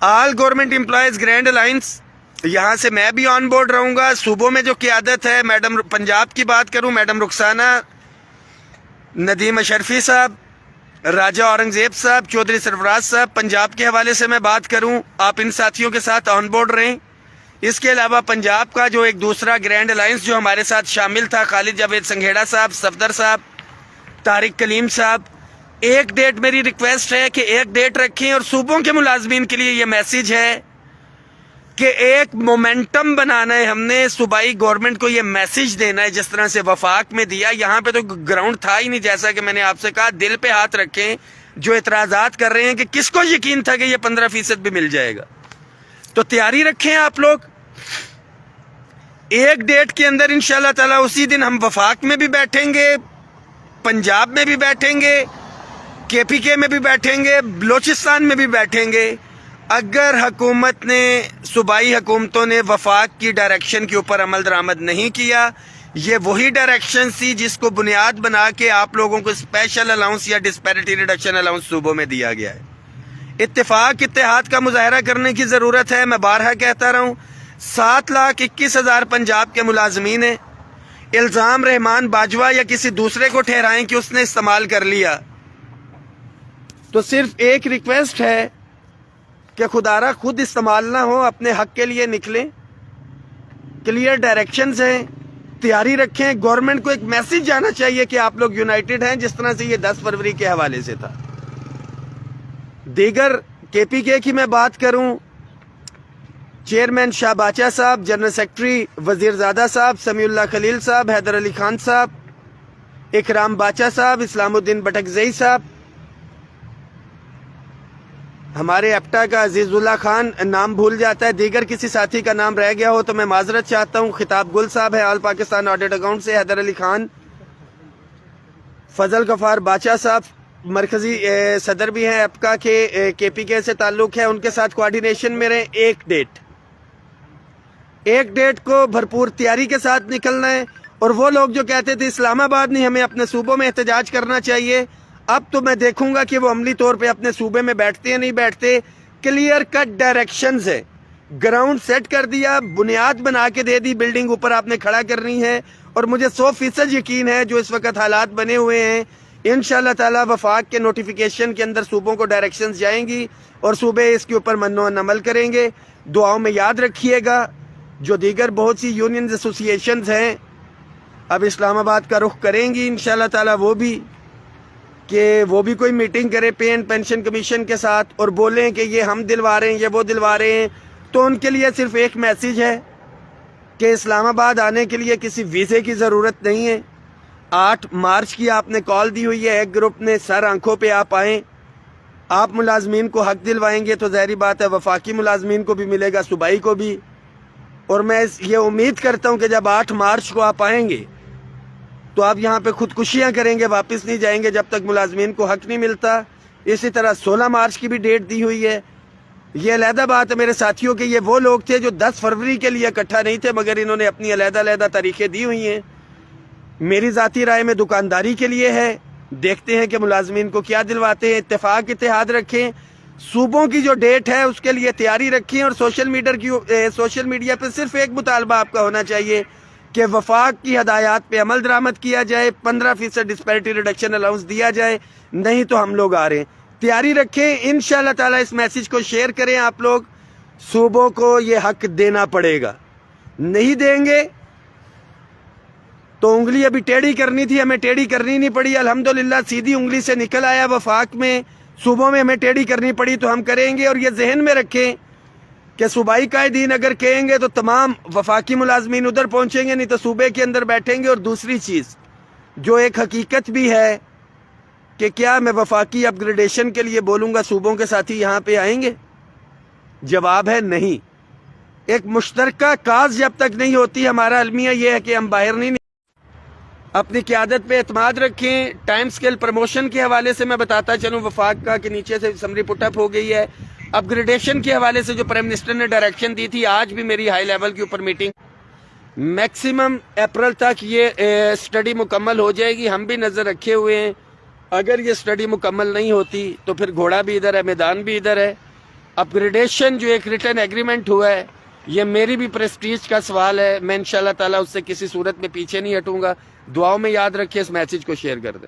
آل government employees grand alliance, یہاں سے میں بھی آن بورڈ رہوں گا. صوبوں میں جو قیادت ہے، میڈم پنجاب کی بات کروں، میڈم رخسانہ، ندیم اشرفی صاحب، راجہ اورنگزیب صاحب، چودھری سرفراز صاحب، پنجاب کے حوالے سے میں بات کروں، آپ ان ساتھیوں کے ساتھ آن بورڈ رہیں. اس کے علاوہ پنجاب کا جو ایک دوسرا گرینڈ الائنس جو ہمارے ساتھ شامل تھا، خالد جاوید سنگھیڑا صاحب، صفدر صاحب، طارق کلیم صاحب، ایک ڈیٹ میری ریکویسٹ ہے کہ ایک ڈیٹ رکھیں. اور صوبوں کے ملازمین کے لیے یہ میسیج ہے کہ ایک مومنٹم بنانا ہے، ہم نے صوبائی گورنمنٹ کو یہ میسیج دینا ہے جس طرح سے وفاق میں دیا. یہاں پہ تو گراؤنڈ تھا ہی نہیں، جیسا کہ میں نے آپ سے کہا. دل پہ ہاتھ رکھیں جو اعتراضات کر رہے ہیں کہ کس کو یقین تھا کہ یہ 15% بھی مل جائے گا. تو تیاری رکھیں آپ لوگ. ایک ڈیٹ کے اندر انشاءاللہ تعالی اسی دن ہم وفاق میں بھی بیٹھیں گے، پنجاب میں بھی بیٹھیں گے، KPK میں بھی بیٹھیں گے، بلوچستان میں بھی بیٹھیں گے. اگر حکومت نے، صوبائی حکومتوں نے وفاق کی ڈائریکشن کے اوپر عمل درآمد نہیں کیا، یہ وہی ڈائریکشن تھی جس کو بنیاد بنا کے آپ لوگوں کو اسپیشل الاؤنس یا ڈسپیرٹی ریڈکشن الاؤنس صوبوں میں دیا گیا ہے. اتفاق اتحاد کا مظاہرہ کرنے کی ضرورت ہے. میں بارہا کہتا رہا ہوں، 7,21,000 پنجاب کے ملازمین ہیں. الزام رحمان باجوہ یا کسی دوسرے کو ٹھہرائیں کہ اس نے استعمال کر لیا. تو صرف ایک ریکویسٹ ہے کہ خدا را خود استعمال نہ ہو، اپنے حق کے لیے نکلیں. کلیئر ڈائریکشنز ہیں، تیاری رکھیں. گورنمنٹ کو ایک میسیج جانا چاہیے کہ آپ لوگ یونائٹڈ ہیں، جس طرح سے یہ 10 فروری کے حوالے سے تھا. دیگر KPK کی میں بات کروں، چیئرمین شاہ باچا صاحب، جنرل سیکرٹری وزیر زادہ صاحب، سمیع اللہ خلیل صاحب، حیدر علی خان صاحب، اکرام باچا صاحب، اسلام الدین بٹکزئی صاحب، ہمارے ایپٹا کا عزیز اللہ خان، نام بھول جاتا ہے، دیگر کسی ساتھی کا نام رہ گیا ہو تو میں معذرت چاہتا ہوں. خطاب گل صاحب ہے آل پاکستان آڈٹ اکاؤنٹ سے، حیدر علی خان، فضل غفار باچا صاحب مرکزی صدر بھی ہیں ایپکا کے، KPK سے تعلق ہے، ان کے ساتھ کوارڈینیشن میں رہیں. ایک ڈیٹ کو بھرپور تیاری کے ساتھ نکلنا ہے. اور وہ لوگ جو کہتے تھے اسلام آباد نہیں، ہمیں اپنے صوبوں میں احتجاج کرنا چاہیے، اب تو میں دیکھوں گا کہ وہ عملی طور پہ اپنے صوبے میں بیٹھتے ہیں نہیں بیٹھتے. کلیئر کٹ ڈائریکشنز ہے، گراؤنڈ سیٹ کر دیا، بنیاد بنا کے دے دی، بلڈنگ اوپر آپ نے کھڑا کرنی ہے. اور مجھے 100% یقین ہے جو اس وقت حالات بنے ہوئے ہیں، انشاءاللہ تعالی وفاق کے نوٹیفیکیشن کے اندر صوبوں کو ڈائریکشنز جائیں گی اور صوبے اس کے اوپر منو عمل کریں گے. دعاؤں میں یاد رکھیے گا. جو دیگر بہت سی یونینز ایسوسیشنز ہیں اب اسلام آباد کا رخ کریں گی انشاءاللہ تعالی، وہ بھی کوئی میٹنگ کرے پے اینڈ پینشن کمیشن کے ساتھ اور بولیں کہ یہ ہم دلوا رہے ہیں، یہ وہ دلوا رہے ہیں. تو ان کے لیے صرف ایک میسیج ہے کہ اسلام آباد آنے کے لیے کسی ویزے کی ضرورت نہیں ہے. 8 مارچ کی آپ نے کال دی ہوئی ہے ایک گروپ نے، سر آنکھوں پہ آپ آئیں. آپ ملازمین کو حق دلوائیں گے تو ظاہری بات ہے وفاقی ملازمین کو بھی ملے گا، صوبائی کو بھی. اور میں یہ امید کرتا ہوں کہ جب 8 مارچ کو آپ آئیں گے تو آپ یہاں پہ خودکشیاں کریں گے، واپس نہیں جائیں گے جب تک ملازمین کو حق نہیں ملتا. اسی طرح 16 مارچ کی بھی ڈیٹ دی ہوئی ہے. یہ علیحدہ بات ہے میرے ساتھیوں کہ یہ وہ لوگ تھے جو 10 فروری کے لیے اکٹھا نہیں تھے، مگر انہوں نے اپنی علیحدہ تاریخیں دی ہوئی ہیں. میری ذاتی رائے میں دکانداری کے لیے ہے. دیکھتے ہیں کہ ملازمین کو کیا دلواتے ہیں. اتفاق اتحاد رکھیں. صوبوں کی جو ڈیٹ ہے اس کے لیے تیاری رکھیں. اور سوشل میڈیا پہ صرف ایک مطالبہ آپ کا ہونا چاہیے کہ وفاق کی ہدایات پہ عمل درآمد کیا جائے، 15% ڈسپیرٹی ریڈکشن الاؤنس دیا جائے، نہیں تو ہم لوگ آ رہے ہیں. تیاری رکھیں. انشاءاللہ تعالی اس میسیج کو شیئر کریں. آپ لوگ صوبوں کو یہ حق دینا پڑے گا. نہیں دیں گے تو انگلی ابھی ٹیڑھی کرنی تھی، ہمیں ٹیڑھی کرنی نہیں پڑی. الحمدللہ سیدھی انگلی سے نکل آیا. وفاق میں، صوبوں میں ہمیں ٹیڑھی کرنی پڑی تو ہم کریں گے. اور یہ ذہن میں رکھیں کہ صوبائی قائدین اگر کہیں گے تو تمام وفاقی ملازمین ادھر پہنچیں گے، نہیں تو صوبے کے اندر بیٹھیں گے. اور دوسری چیز جو ایک حقیقت بھی ہے کہ کیا میں وفاقی اپ گریڈیشن کے لیے بولوں گا صوبوں کے ساتھی یہاں پہ آئیں گے؟ جواب ہے نہیں. ایک مشترکہ کاز جب تک نہیں ہوتی، ہمارا المیہ یہ ہے کہ ہم باہر نہیں. اپنی قیادت پہ اعتماد رکھیں. ٹائم سکیل پروموشن کے حوالے سے میں بتاتا چلوں وفاق کا کہ نیچے سے سمری پٹ اپ ہو گئی ہے. اپ گریڈیشن کے حوالے سے جو پرائم منسٹر نے ڈائریکشن دی تھی، آج بھی میری ہائی لیول کے اوپر میٹنگ، میکسیمم اپریل تک یہ سٹڈی مکمل ہو جائے گی. ہم بھی نظر رکھے ہوئے ہیں. اگر یہ سٹڈی مکمل نہیں ہوتی تو پھر گھوڑا بھی ادھر ہے، میدان بھی ادھر ہے. اپگریڈیشن جو ایک ریٹن ایگریمنٹ ہوا ہے، یہ میری بھی پریسٹیج کا سوال ہے. میں انشاءاللہ تعالیٰ اس سے کسی صورت میں پیچھے نہیں ہٹوں گا. دعاؤں میں یاد رکھیں، اس میسج کو شیئر کر دیں.